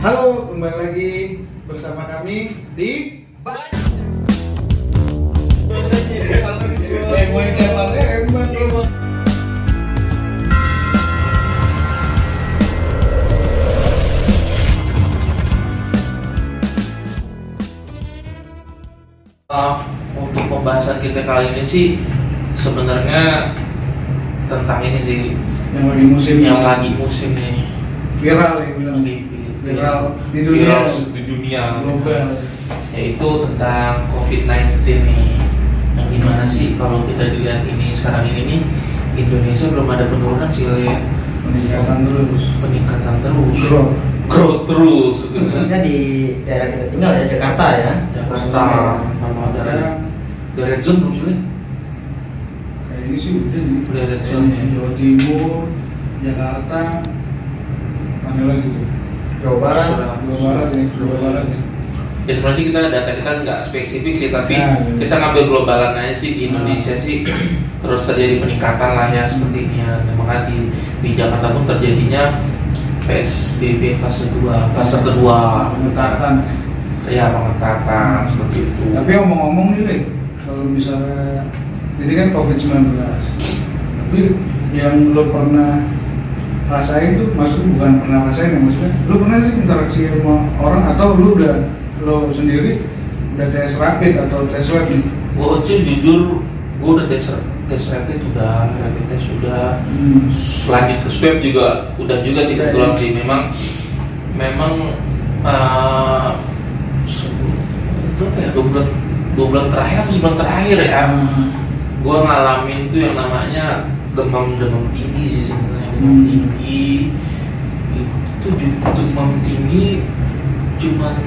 Halo, kembali lagi bersama kami di Untuk pembahasan kita kali ini sih sebenarnya tentang ini sih yang lagi musim nih, viral ya bilang viral di dunia global, yaitu tentang COVID-19 nih. Yang dimana sih kalau kita dilihat ini sekarang ini nih, Indonesia belum ada penurunan sih, peningkatan terus growth terus khususnya di daerah kita tinggal ya, Jakarta ya. Jakarta nama dari red zone belum sih? Kayak ini sih udah red zone ya. Jawa Timur, Jakarta, mana lagi tuh? Jawa Barat ya. Ya sebenarnya sih data kita nggak spesifik sih, tapi Nah, kita ngambil globalan aja sih. Di Indonesia sih terus terjadi peningkatan lah ya seperti ini ya. Maka di Jakarta pun terjadinya PSBB fase kedua Pengetatan. Ya, pengetatan seperti itu. Tapi ngomong-ngomong nih, Le, kalau misalnya ini kan COVID-19, tapi yang lo pernah rasain tuh, maksudnya bukan pernah rasain ya, maksudnya lo pernah sih interaksi sama orang atau lo sendiri udah tes rapid atau tes swab nih? Gue jujur, gue udah tes rapid sudah, lanjut ke swab juga udah juga sih kebetulan sih. Memang berapa ya, 2 bulan terakhir atau sebulan terakhir ya, gue ngalamin tuh yang namanya demam tinggi sih sebenarnya. Demam tinggi itu demam tinggi cuman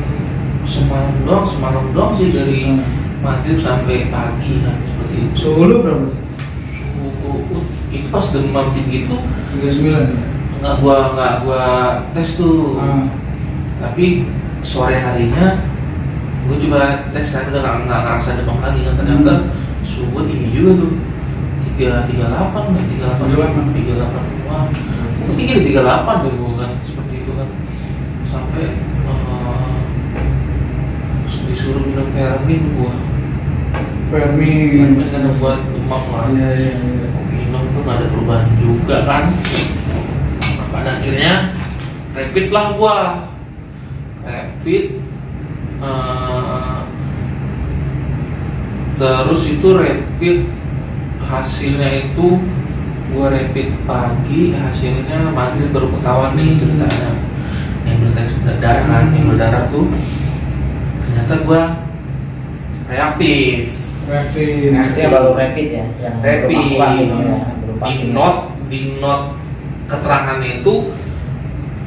semalam doang sih, dari maghrib sampai pagi kan, seperti itu. Suhu lo berapa? Suhu itu pas demam tinggi itu 39. nggak gua tes tuh, tapi sore harinya gue coba tes kan, udah nggak ngerasa demam lagi kan, ternyata suhu tinggi juga tuh, 38 wah mungkin tinggi 38 deh gue kan, seperti itu kan, sampai disuruh minum Fermin gua. Fermin kan buat demam lah. Iya. Minum tuh nggak ada perubahan juga kan. Pada akhirnya rapid lah gua. Terus itu rapid hasilnya itu gua rapid pagi, hasilnya maghrib baru ketahuan nih ceritanya. Yang tes darah kan, yang darah tuh ternyata gua reaktif. Maksudnya baru rapid ya, yang Rapid. belum akurat gitu ya, Di note keterangannya itu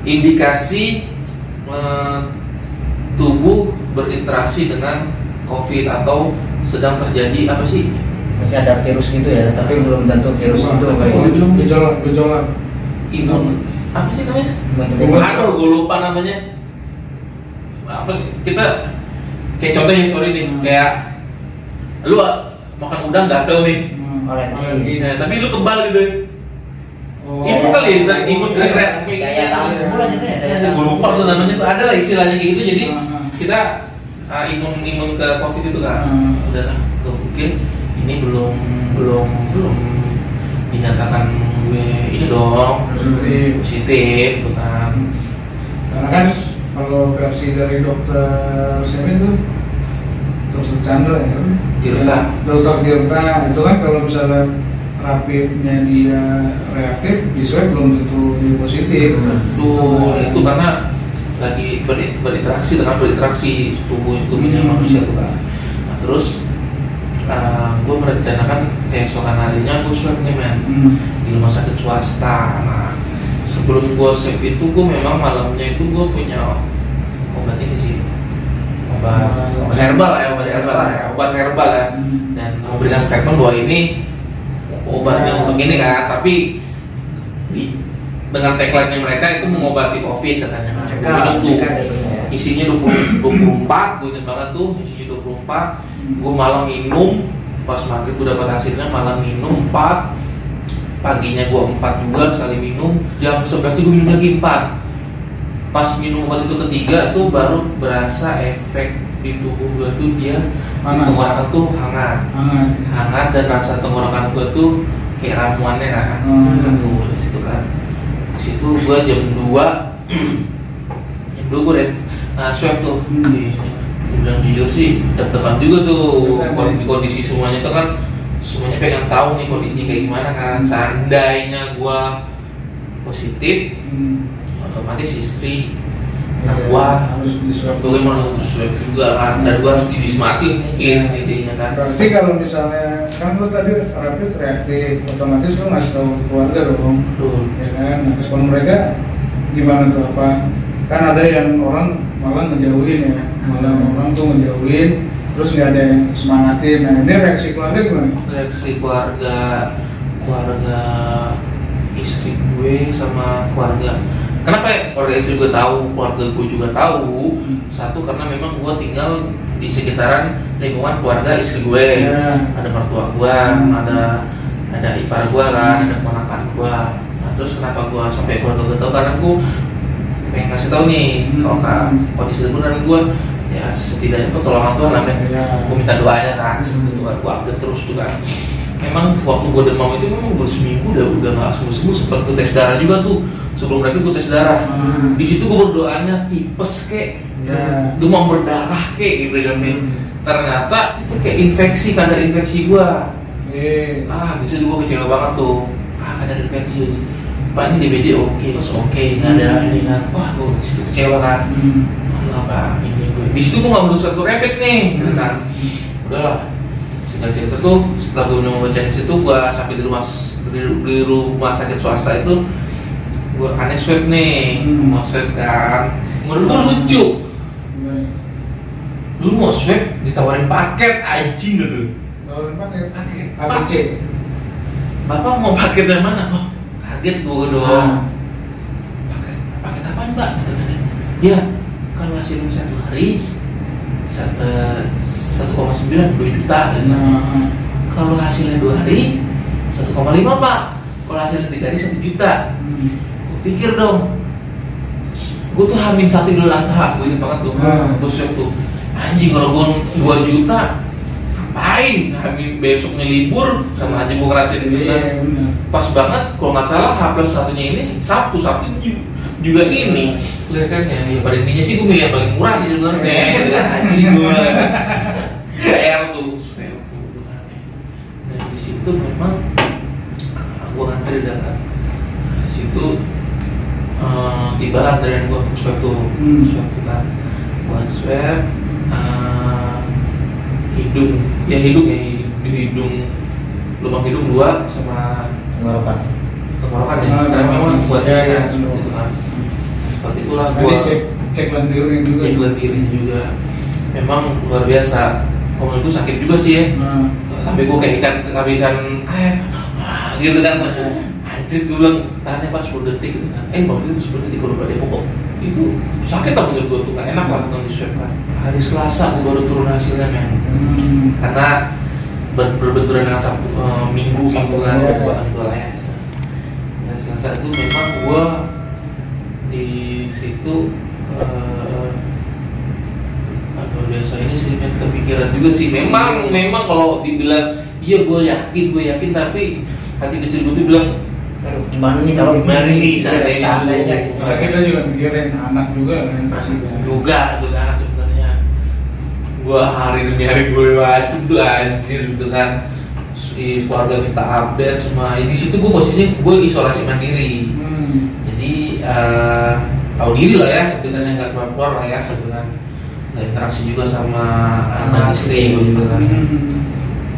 indikasi tubuh berinteraksi dengan COVID atau sedang terjadi apa sih? masih ada virus gitu ya, tapi belum tentu virus itu kayak Gejolak. Imun apa sih namanya? Aduh, gue lupa namanya. Apa kita kayak contohnya, sorry nih, kayak lu makan udang gatel nih, tapi lu kebal gitu. Imun kali, imun kayak gue lupa tuh namanya tuh, ada lah istilahnya kayak gitu. Jadi kita imun ke COVID itu kan, udah lah, mungkin ini belum dinyatakan gue ini dong positif bukan. Karena kan kalau versi dari dokter siapa itu, dokter Chandra ya, dokter Tirta itu kan kalau misalnya rapidnya dia reaktif, di swab belum tentu dia positif. Itu karena lagi berinteraksi tubuhnya manusia tuh kan. Nah, terus gue merencanakan keesokan harinya gue swab nih men, di rumah sakit swasta. Nah, sebelum gue swab itu gue memang malamnya itu gue punya obat ini sih, obat herbal ya, dan memberikan statement bahwa ini obatnya untuk ini kan, tapi dengan tagline-nya mereka itu mengobati COVID katanya. Nah, isinya 24, gue ingat banget tuh, isinya 24. Gue malam minum, pas maghrib gue dapat hasilnya, malam minum 4, paginya gue 4 juga sekali minum, jam 11 gue minum lagi 4. pas minum obat itu ketiga tuh baru berasa efek di tubuh gue tuh dia Panas. tenggorokan tuh hangat dan rasa tenggorokan gue tuh kayak ramuannya kan. Tuh di situ kan. Di situ gue jam 2 gue swab tuh. Bilang jujur sih deg-degan juga tuh di kondisi semuanya itu kan semuanya pengen tahu nih kondisinya kayak gimana kan. Seandainya gue positif, otomatis istri gua harus di swab. bagaimana swab juga kan, dan gua harus di Wisma Atlet mungkin intinya kan. Berarti kalau misalnya kan lu tadi rapid reaktif, otomatis lu ngasih tahu keluarga dong. Betul. Ya kan, nah respon mereka gimana tuh, apa? Kan ada yang orang malah ngejauhin ya, malah orang tuh ngejauhin, terus nggak ada yang semangatin. Nah ini reaksi keluarga gimana? Reaksi keluarga istri gue sama keluarga. Kenapa ya? Keluarga istri gue tahu, keluarga gue juga tahu. Satu karena memang gue tinggal di sekitaran lingkungan keluarga istri gue. Ada mertua gue, ada ipar gue kan, ada ponakan gue. Nah, terus kenapa gue sampai keluarga gue tahu? Karena gue pengen kasih tahu nih kalau kondisi liburan gue, ya setidaknya pertolongan Tuhan namanya. Gue minta doanya kan, gue update terus tuh kan. Memang waktu gue demam itu memang berseminggu udah nggak sembuh, sempat tes darah juga tuh. Sebelum mereka gue tes darah. Di situ gue berdoanya tipes kek, demam berdarah kek gitu kan. Ternyata itu kayak infeksi, kadar infeksi gue. Di situ gue kecewa banget tuh. Kadar infeksi. Pak ini DBD oke, nggak ada ini kan. Wah gue di situ kecewa kan. Apa ini gue? Di situ gue nggak berusaha tuh rapid nih, gitu kan. Udahlah. Cerita tuh setelah gue minum obat Chinese itu gue sampai di rumah sakit swasta itu gue aneh swab nih, mau swab kan. Menurut gue lucu. Lu mau swab ditawarin paket anjing gitu. Tawarin paket ABC. Bapak mau paket dari mana? Oh, kaget gue dong. Paket apa mbak? Gitu kan. Ya kalau hasilnya 1 hari 1,9 2 juta gitu. Kalau hasilnya 2 hari 1,5 pak. Kalau hasilnya 3 hari 1 juta. Gue pikir dong, gue tuh hamin 1 Idul Adha, gue inget banget tuh. Gue swab tuh, anjing kalau gue 2 juta ngapain? Hamin besoknya libur sama aja gue ngerasain gitu kan. Pas banget, kalau nggak salah H+1-nya ini Sabtu juga ini kelihatannya. Ya pada intinya sih gue milih yang paling murah sih sebenarnya. Gitu kan anjing gue. PR tuh. Dan di situ memang gue ngantri dah kan. Di situ tiba antrian gue ke swab tuh. Swab tuh kan. Gue swab hidung ya di hidung, lubang hidung 2 sama tenggorokan ya. Karena memang buatnya seperti itu kan. Seperti itulah gue cek lendirnya juga. Memang luar biasa. Kalau gue sakit juga sih ya. Sampai gue kayak ikan kehabisan air gitu kan. Anjir gue bilang tahannya pas 10 detik gitu kan. Waktu itu 10 detik kalau pada pokok itu sakit lah menurut gue tuh, gak enak lah kalau di swab kan. Hari Selasa gue baru turun hasilnya men. Karena berbenturan dengan Sabtu, Minggu kan gue layak. Hari Selasa itu memang gue di situ biasa ini sedikit kepikiran juga sih. Memang kalau dibilang iya gue yakin tapi hati kecil gue tuh bilang gimana nih kalau seandainya gitu. Nah, kita juga mikirin anak juga kan pasti juga itu kan sebenarnya. Gue hari demi hari gue lewatin tuh anjir gitu kan. Si keluarga minta update semua. Di situ gue posisinya gue isolasi mandiri. Jadi tahu diri lah ya, itu kan yang nggak keluar lah ya, gitu kan. Nggak interaksi juga sama anak istri gue juga kan.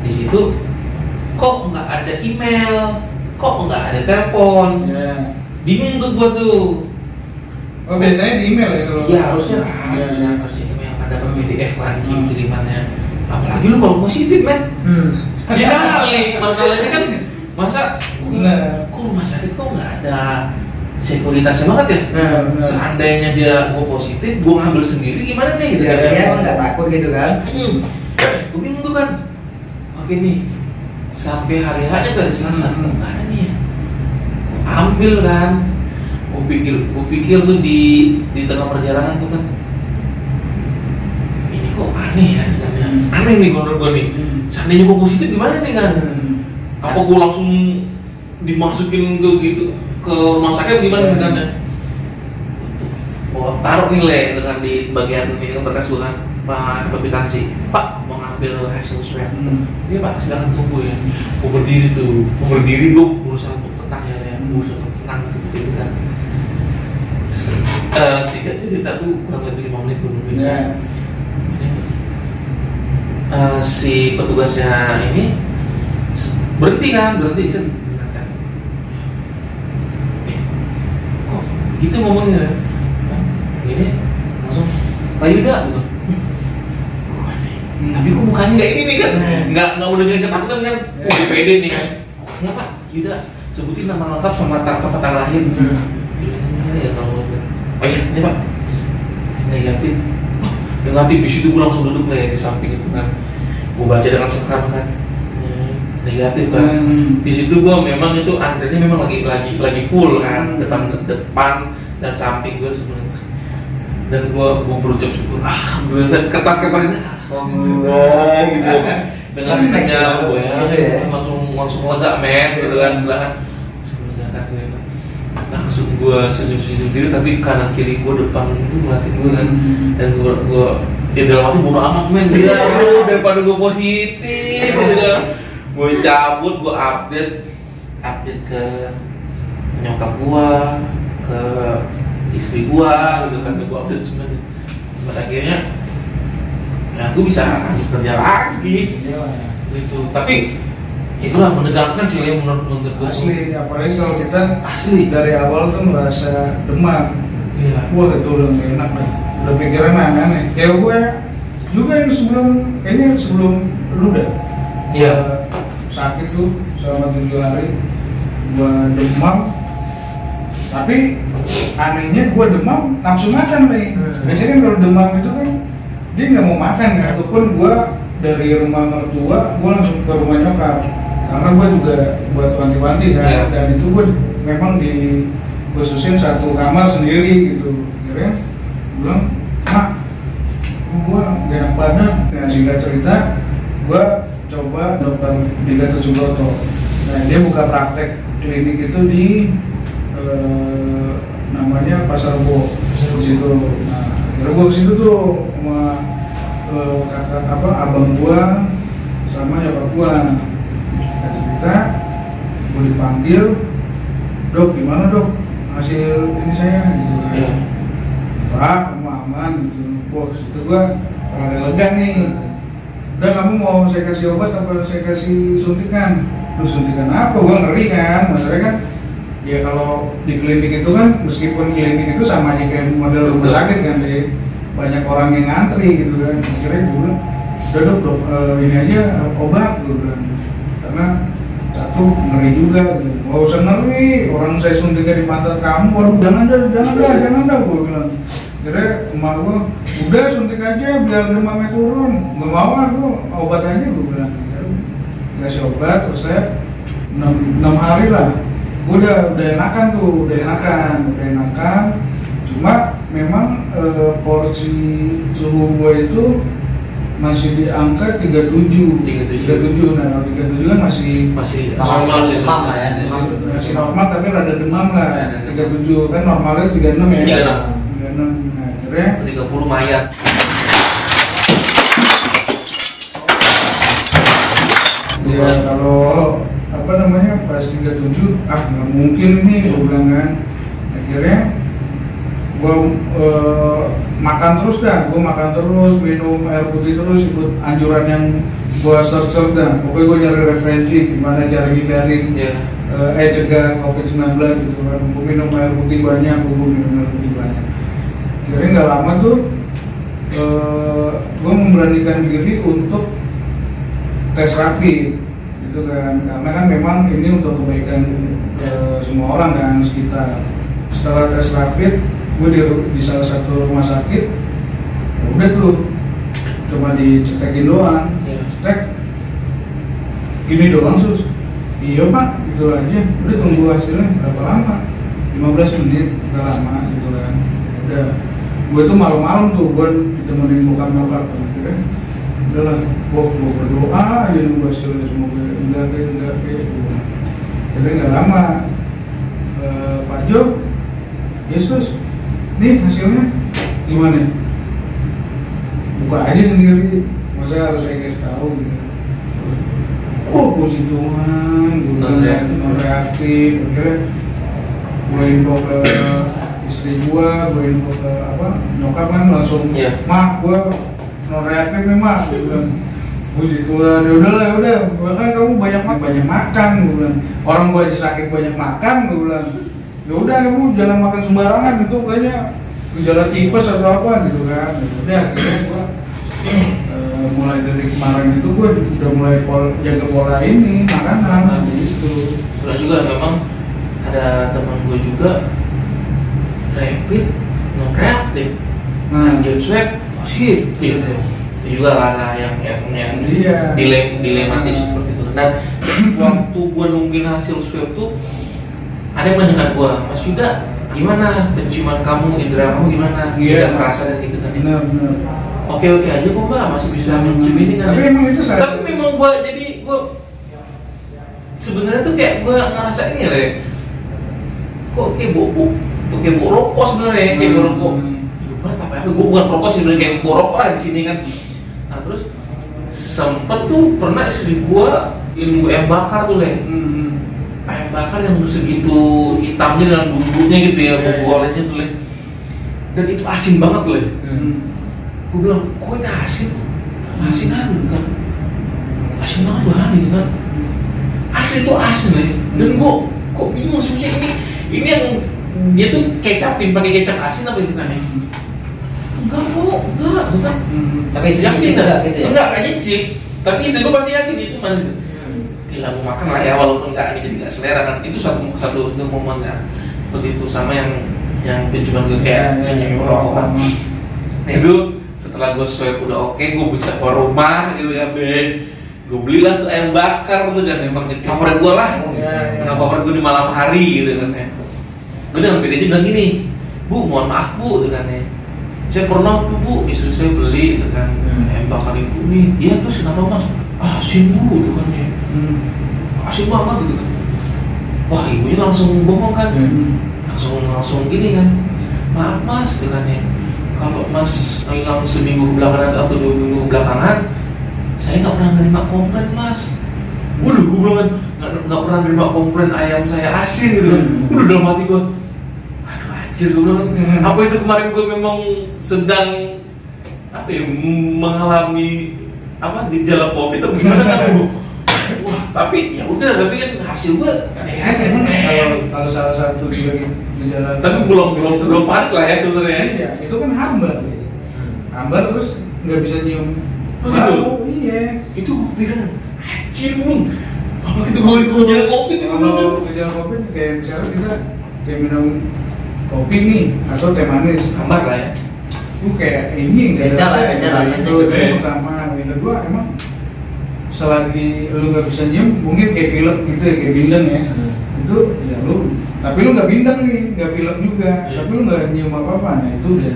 Di situ kok nggak ada email, kok nggak ada telepon. Bingung tuh gue tuh. Oh biasanya di email ya kalau? Iya harusnya kan, harusnya email kan dapat PDF kan kirimannya. Apalagi lu kalau positif men. Ya kali masalahnya kan kok rumah sakit kok nggak ada sekuritasnya banget ya. Seandainya dia gue positif, gue ngambil sendiri gimana nih gitu kan? Iya nggak takut gitu kan? Gue bingung tuh kan. Oke nih sampai hari H-nya dari Selasa nggak ada nih ya. Gue ambil kan, Gue pikir tuh di tengah perjalanan tuh kan, ini kok aneh ya, aneh nih menurut gue nih. Seandainya gue positif gimana nih kan? Apa gue langsung dimasukin ke gitu ke rumah sakit gimana nih kan? Oh, taruh nilai dengan di bagian ini kan berkas gue kan, Pak Kwitansi, Pak mau ngambil hasil swab. Iya Pak, silakan tunggu ya. Gue berdiri gue berusaha untuk tenang ya, berusaha untuk tenang seperti itu kan. Singkat cerita tuh kurang lebih 5 menit belum si petugasnya ini berhenti saya ingatkan, kok gitu ngomongnya, ini langsung Pak Yuda gitu. Tapi kok mukanya nggak ini nih kan, nggak udah jadi ketakutan kan, pede nih kan. Ya Pak Yuda, sebutin nama lengkap sama tempat lahir. Ya kalau oh iya, ini Pak, negatif. Di situ gue langsung duduk lah ya di samping itu kan. Gue baca dengan sekam kan, negatif kan. Di situ gue memang itu antrinya memang lagi full kan, depan dan samping gue sebenarnya. Dan gue berucap syukur, alhamdulillah, kertas-kertasnya alhamdulillah gitu kan. Dengan sinyal gue ya, langsung lega men gitu kan, langsung gue senyum-senyum diri, tapi kanan kiri gue depan itu ngeliatin gue kan. Dan gue ya dalam hati bodo amat men dia daripada gue positif gitu kan. Gue cabut, gue update ke nyokap gue, ke istri gue gitu kan. Gue update semuanya. Pada akhirnya ya gue bisa lanjut kerja lagi gitu. Tapi itulah menegangkan sih ya menurut gue. Asli, apalagi kalau kita asli dari awal tuh merasa demam. Iya. Wah itu udah gak enak dah. Udah pikiran aneh-aneh. Kayak gue juga yang sebelum lu dah. Iya. Sakit tuh selama 7 hari. Gue demam. Tapi anehnya gue demam nafsu makan nih. Biasanya kan kalau demam itu kan dia nggak mau makan kan. Ataupun gue dari rumah mertua gue langsung ke rumah nyokap. Karena gue juga buat wanti-wanti kan, dan itu gue memang dikhususin satu kamar sendiri gitu. Akhirnya bilang, Mak, gue gak enak badan. Nah singkat cerita, gue coba dokter di Gatot Subroto. Nah dia buka praktek klinik itu di namanya Pasar Rebo di situ. Nah akhirnya gue kesitu tuh sama abang gue sama nyokap gue. Gue dipanggil, Dok, gimana Dok hasil ini saya gitu kan. Iya. Pak, kamu aman gitu. Wah, situ gue rada lega nih. Udah, kamu mau saya kasih obat apa saya kasih suntikan? Lu suntikan apa? Gue ngeri kan, maksudnya kan ya kalau di klinik itu kan meskipun klinik itu sama aja kayak model rumah sakit kan deh, banyak orang yang ngantri gitu kan. Akhirnya gue bilang, udah Dok, ini aja obat gue bilang. Karena satu ngeri juga gitu. Gak usah ngeri, orang saya suntiknya di pantat kamu. Waduh, jangan dah gue bilang. Jadi emak gue, udah suntik aja biar demamnya turun. Gak mau aku, obat aja gue bilang. Kasih obat, terus saya 6 hari lah. Gue udah enakan tuh, udah enakan. Cuma memang porsi suhu gue itu masih di angka 37. Nah kalau 37 kan masih normal sih ya. Masih normal tapi rada demam lah. 37 kan normalnya 36 ya. 36. Nah akhirnya 30 mayat. Ya kalau apa namanya pas 37 nggak mungkin nih gue bilang kan. Akhirnya gue makan terus, minum air putih terus, ikut anjuran yang gue search dah. Pokoknya gue nyari referensi gimana cara hindarin cegah COVID-19 gitu kan. Gue minum air putih banyak. Akhirnya nggak lama tuh gue memberanikan diri untuk tes rapid gitu kan, karena kan memang ini untuk kebaikan semua orang kan sekitar. Setelah tes rapid gue di salah satu rumah sakit, udah tuh cuma dicetekin doang, cetek gini doang sus. Iya Pak, gitu aja. Udah tunggu hasilnya berapa lama? 15 menit udah lama gitu kan. Udah gue tuh malam-malam tuh gue ditemenin bokap-bokap akhirnya udahlah gue berdoa aja nunggu hasilnya semoga enggak jadi nggak lama Pak Jo Yesus nih hasilnya gimana buka aja sendiri masa harus saya kasih tahu gitu. Oh puji Tuhan gue non reaktif akhirnya gue info ke istri gue info ke nyokap kan langsung mak gue non reaktif nih mak gue bilang puji Tuhan ya udah bahkan kamu banyak makan gue bilang orang gue aja sakit banyak makan gue bilang ya udah kamu jangan makan sembarangan itu kayaknya gejala tipes atau apa gitu kan udah akhirnya gue mulai dari kemarin itu gue udah mulai jaga pola ini makanan gitu. Terus juga memang ada teman gue juga rapid non reaktif lanjut swab positif itu juga karena yang dilematis seperti itu. Dan waktu gue nungguin hasil swab tuh ada yang menanyakan gue, Mas Yuda gimana penciuman kamu, indera kamu gimana? Tidak merasa dan gitu kan? Benar. Oke aja kok mbak, masih bisa mencium ini kan? Tapi emang itu tapi memang gue sebenarnya tuh kayak gue ngerasa ini ya, kok kayak bau rokok sebenarnya, kayak bau rokok. Apa gue bukan rokok sih sebenarnya, kayak bau rokok lah di sini kan. Nah terus sempet tuh pernah istri gue ilmu ayam bakar tuh ayam bakar yang segitu hitamnya dengan bumbunya gitu ya, bumbu olesnya tuh dan itu asin banget tuh gue bilang, kok ini asin kan asin banget bahan ini kan asli itu asin dan gue kok bingung sebenarnya ini yang dia tuh kecapin pakai kecap asin apa itu kan enggak tuh kan tapi istri yakin gitu ya? Enggak cik tapi istri gue pasti yakin itu masih gila gue makan lah ya walaupun enggak jadi enggak selera kan itu satu momen ya seperti itu sama yang penciuman gue kayak nyanyi rokok kan nah itu setelah gue swab udah oke, gue bisa keluar rumah gitu ya Ben gue belilah tuh ayam bakar tuh dan memang favorit gue lah karena favorit gue di malam hari gitu kan ya gue dengan PDJ bilang gini Bu, mohon maaf Bu gitu kan ya saya pernah tuh Bu, istri saya beli gitu kan ayam bakar ibu nih iya terus kenapa Mas? Asin Bu gitu kan ya asin banget gitu kan wah ibunya langsung bohong kan langsung gini kan maaf Mas gitu kan ya kalau Mas hilang seminggu belakangan atau 2 minggu belakangan saya nggak pernah nerima komplain Mas. Waduh, gue bilang kan nggak pernah nerima komplain ayam saya asin gitu kan. Udah dalam hati gue, aduh anjir gue bilang apa itu kemarin gue memang sedang mengalami gejala COVID atau gimana kan gue. Wah tapi ya udah tapi kan hasil gue kalau salah satu juga gejala tapi belum panik lah ya sebenarnya. Iya itu kan hambar terus nggak bisa nyium bau. Iya itu gue pikir anjir nih apa itu gue gejala COVID itu kalau gejala COVID kayak misalnya kita kayak minum kopi nih atau teh manis hambar lah ya itu kayak ini nggak ada rasanya itu yang pertama yang kedua emang selagi lu nggak bisa nyium mungkin kayak pilek gitu ya kayak bindeng ya itu ya lu tapi lu nggak bindeng nih nggak pilek juga tapi lu nggak nyium apa nah itu udah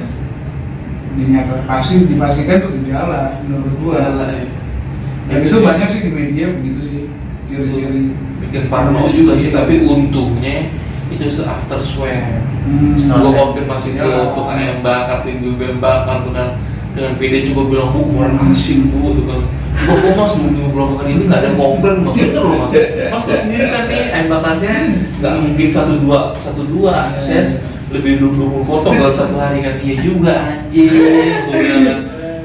dipastikan tuh gejala menurut gua dan itu banyak sih di media begitu sih ciri-ciri bikin parno juga sih tapi untungnya itu after swab gua konfirmasi ke tukang ayam bakar tinggal ayam bakar dengan PD juga bilang Bu kurang asin Bu tuh kan kok Mas minggu belakangan ini nggak ada komplain Mas bener loh Mas sendiri kan nih ayam bakarnya nggak mungkin satu dua akses lebih 20 foto dalam satu hari kan iya juga anjir gue bilang kan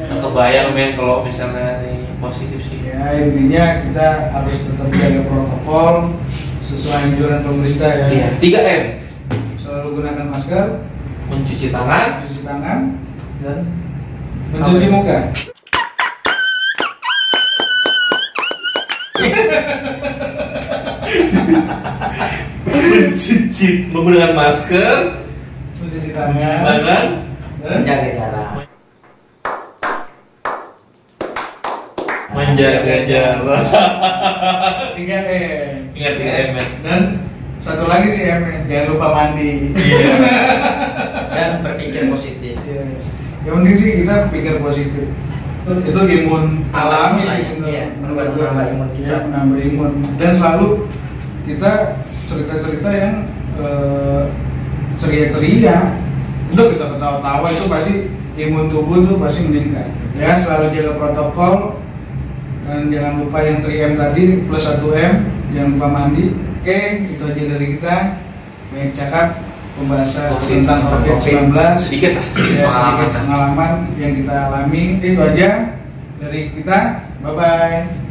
nggak kebayang men kalau misalnya nih positif sih ya intinya kita harus tetap jaga protokol sesuai anjuran pemerintah ya iya 3M selalu gunakan masker mencuci tangan dan mencuci muka menggunakan masker mencuci tangan dan menjaga jarak menjaga jarak 3M ingat 3M dan Satu lagi sih M, jangan lupa mandi. Dan berpikir positif. Yes. Yang penting sih kita pikir positif. Itu imun alami sih Iya, sebenarnya. menambah imun kita. Ya, menambah imun. Dan selalu kita cerita-cerita yang ceria-ceria. Udah kita ketawa-tawa itu pasti imun tubuh tuh pasti meningkat. Ya, selalu jaga protokol dan jangan lupa yang 3M tadi plus 1M, jangan lupa mandi. Oke, itu aja dari kita. Banyak cakap pembahasan tentang COVID-19. Sedikit lah, Ya, sedikit pengalaman yang kita alami. Itu aja dari kita. Bye bye.